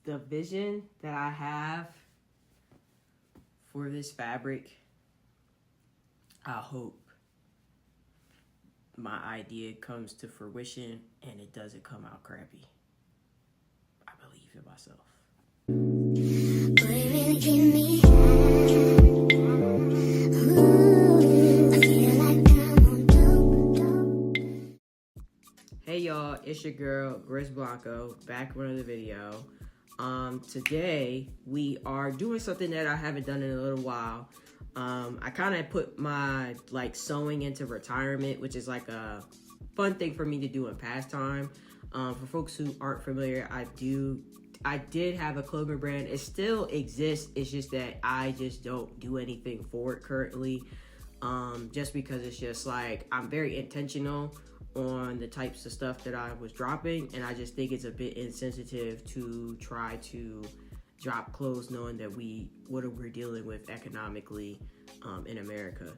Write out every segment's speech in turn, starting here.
the vision that I have for this fabric, I hope my idea comes to fruition and it doesn't come out crappy. I believe in myself. Hey y'all, it's your girl Gris Blanco back with another video. Today we are doing something that I haven't done in a little while. I kind of put my sewing into retirement, which is like a fun thing for me to do in pastime. For folks who aren't familiar, I did have a clothing brand. It still exists. It's just that I just don't do anything for it currently. Just because it's just like I'm very intentional on the types of stuff that I was dropping, and I just think it's a bit insensitive to try to drop clothes knowing that what we're dealing with economically in America.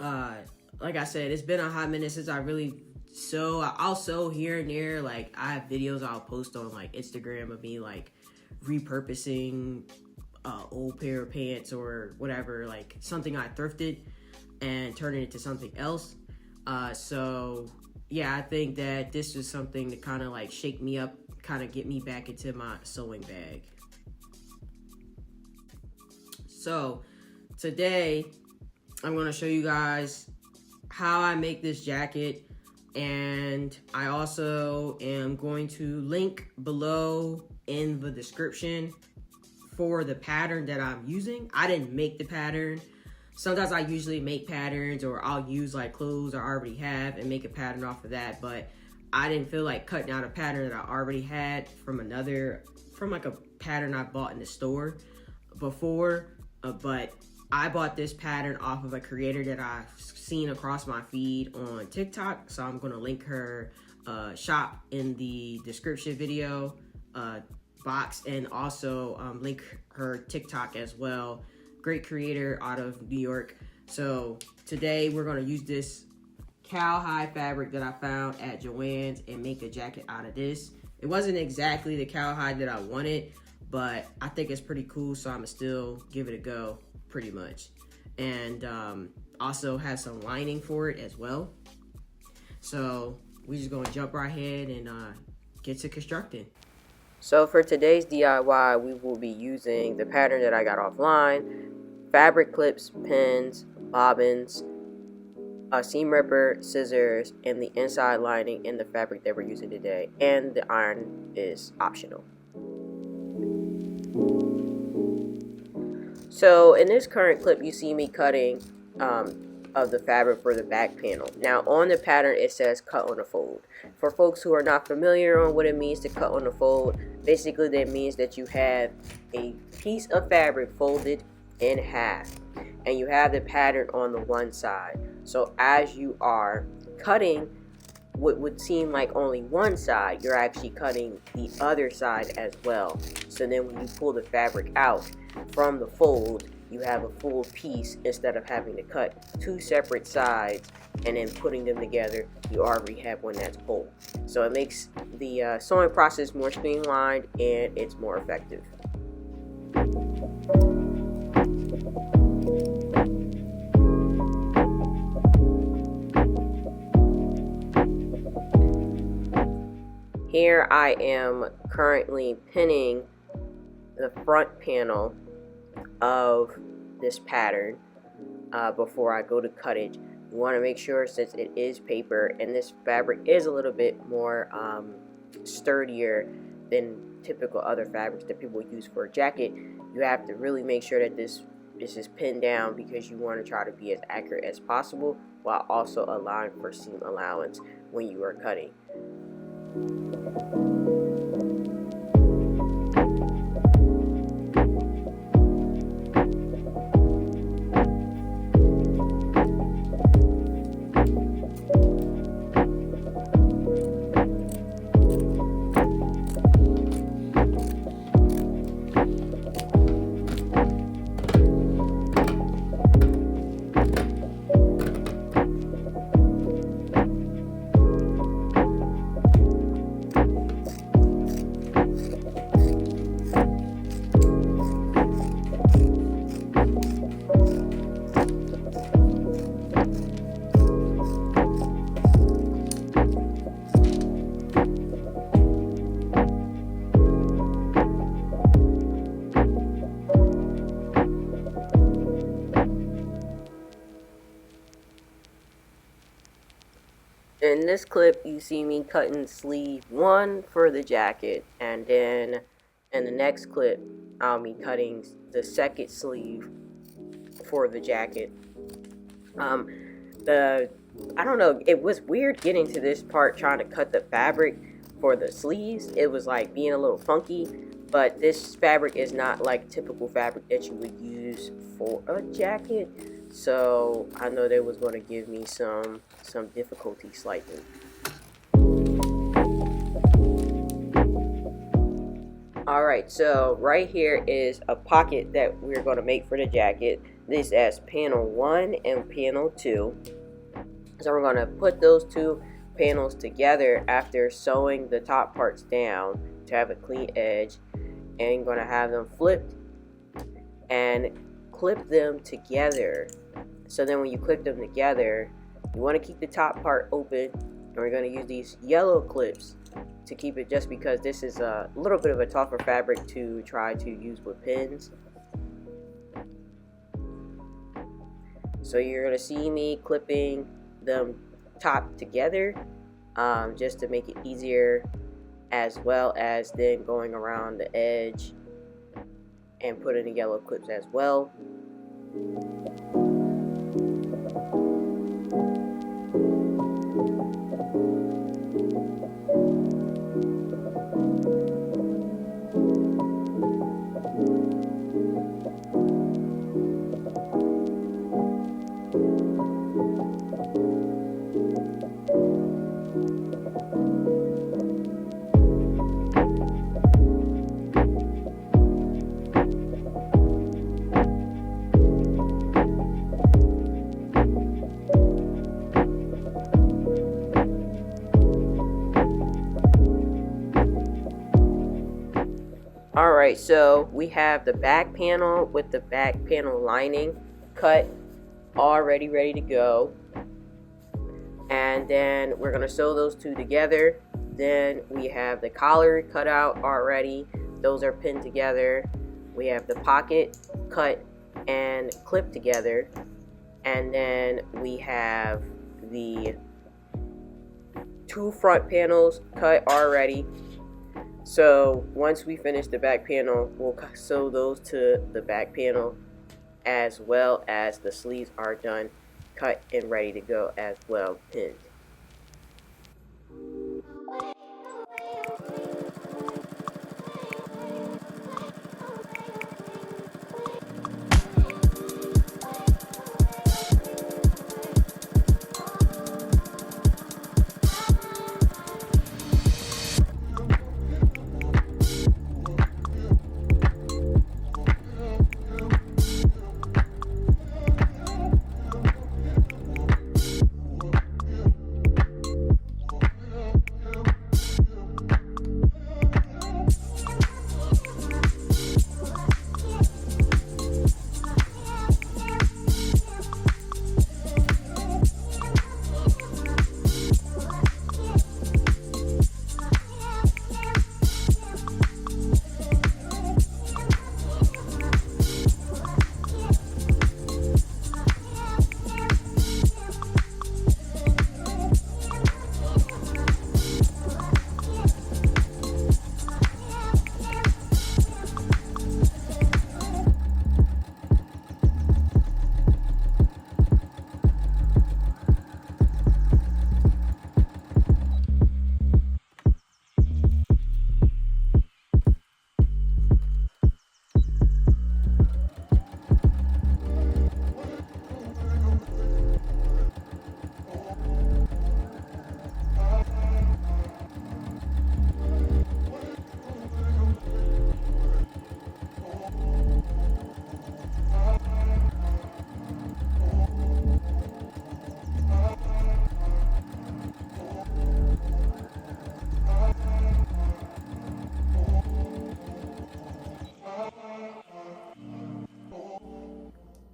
Like I said, it's been a hot minute since I really sew. I'll sew here and there. Like, I have videos I'll post on like Instagram of me like repurposing old pair of pants or whatever, like something I thrifted and turning it into something else. Yeah, I think that this is something to kind of like shake me up, kind of get me back into my sewing bag. So today I'm going to show you guys how I make this jacket, and I also am going to link below in the description for the pattern that I'm using. I didn't make the pattern. Sometimes I usually make patterns, or I'll use like clothes I already have and make a pattern off of that, but I didn't feel like cutting out a pattern that I already had from like a pattern I bought in the store before, but I bought this pattern off of a creator that I've seen across my feed on TikTok, so I'm going to link her shop in the description video box, and also link her TikTok as well. Great creator out of New York. So today we're going to use this cowhide fabric that I found at Joann's and make a jacket out of this. It wasn't exactly the cowhide that I wanted, but I think it's pretty cool, so I'm gonna still give it a go pretty much. And also have some lining for it as well. So we're just gonna jump right ahead and get to constructing. So for today's DIY, we will be using the pattern that I got offline: fabric clips, pins, bobbins, a seam ripper, scissors, and the inside lining in the fabric that we're using today. And the iron is optional. So in this current clip, you see me cutting of the fabric for the back panel. Now on the pattern, it says cut on a fold. For folks who are not familiar on what it means to cut on a fold, basically that means that you have a piece of fabric folded in half and you have the pattern on the one side. So as you are cutting what would seem like only one side, you're actually cutting the other side as well. So then when you pull the fabric out from the fold, you have a full piece instead of having to cut two separate sides and then putting them together. You already have one that's whole. So it makes the sewing process more streamlined and it's more effective. Here I am currently pinning the front panel of this pattern before I go to cut it. You want to make sure, since it is paper and this fabric is a little bit more sturdier than typical other fabrics that people use for a jacket, you have to really make sure that this is pinned down, because you want to try to be as accurate as possible while also allowing for seam allowance when you are cutting. in this clip, you see me cutting sleeve 1 for the jacket, and then in the next clip, I'll be cutting the second sleeve for the jacket. I don't know, it was weird getting to this part trying to cut the fabric for the sleeves. It was like being a little funky, but this fabric is not like typical fabric that you would use for a jacket. So I know they was going to give me some difficulty slightly. Alright, so right here is a pocket that we're going to make for the jacket. This is panel 1 and panel 2. So we're going to put those two panels together after sewing the top parts down to have a clean edge, and going to have them flipped and clip them together. So then when you clip them together, you want to keep the top part open, and we're going to use these yellow clips to keep it, just because this is a little bit of a tougher fabric to try to use with pins. So you're going to see me clipping them top together, just to make it easier, as well as then going around the edge and putting the yellow clips as well. Alright, so we have the back panel with the back panel lining cut, already ready to go. And then we're going to sew those two together. Then we have the collar cut out already. Those are pinned together. We have the pocket cut and clipped together. And then we have the two front panels cut already. So once we finish the back panel, we'll sew those to the back panel, as well as the sleeves are done, cut and ready to go as well, pinned.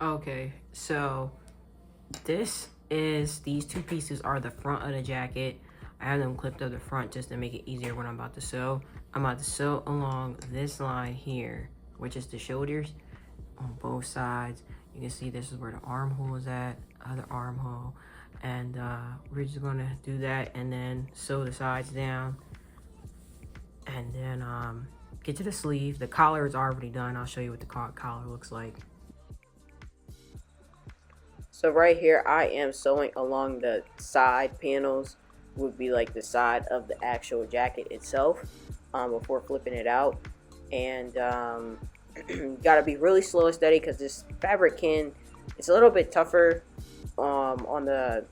Okay, so these two pieces are the front of the jacket. I have them clipped up the front just to make it easier when I'm about to sew. I'm about to sew along this line here, which is the shoulders on both sides. You can see this is where the armhole is at, other armhole. And we're just gonna do that and then sew the sides down, and then get to the sleeve. The collar is already done. I'll show you what the collar looks like. So right here I am sewing along the side panels, would be like the side of the actual jacket itself, before flipping it out. And gotta be really slow and steady, because this fabric it's a little bit tougher on the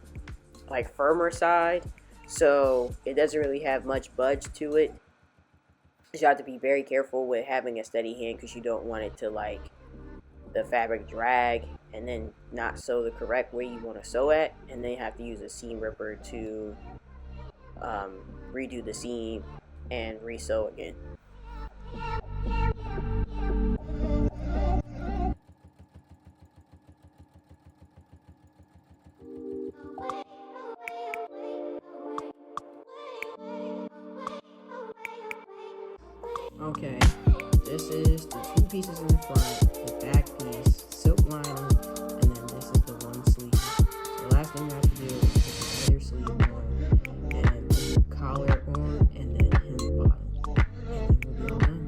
like firmer side, so it doesn't really have much budge to it. So you have to be very careful with having a steady hand, because you don't want it to like the fabric drag and then not sew the correct way you want to sew at, and then you have to use a seam ripper to redo the seam and re-sew again. Okay, this is the two pieces in the front, the back piece, silk lining, and then this is the one sleeve. So the last thing you have to do is put the other sleeve on, and put the collar on, and then hem the bottom, and then we'll be all done.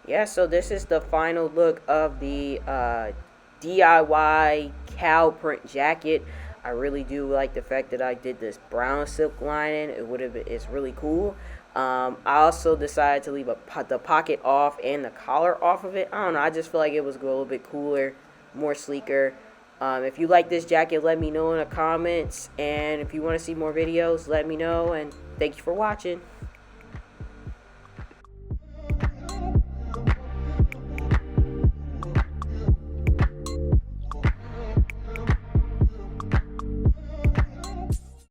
Yeah, so this is the final look of the DIY cow print jacket. I really do like the fact that I did this brown silk lining. It's really cool. I also decided to leave the pocket off and the collar off of it. I don't know, I just feel like it was a little bit cooler, more sleeker. If you like this jacket, let me know in the comments. And if you want to see more videos, let me know. And thank you for watching.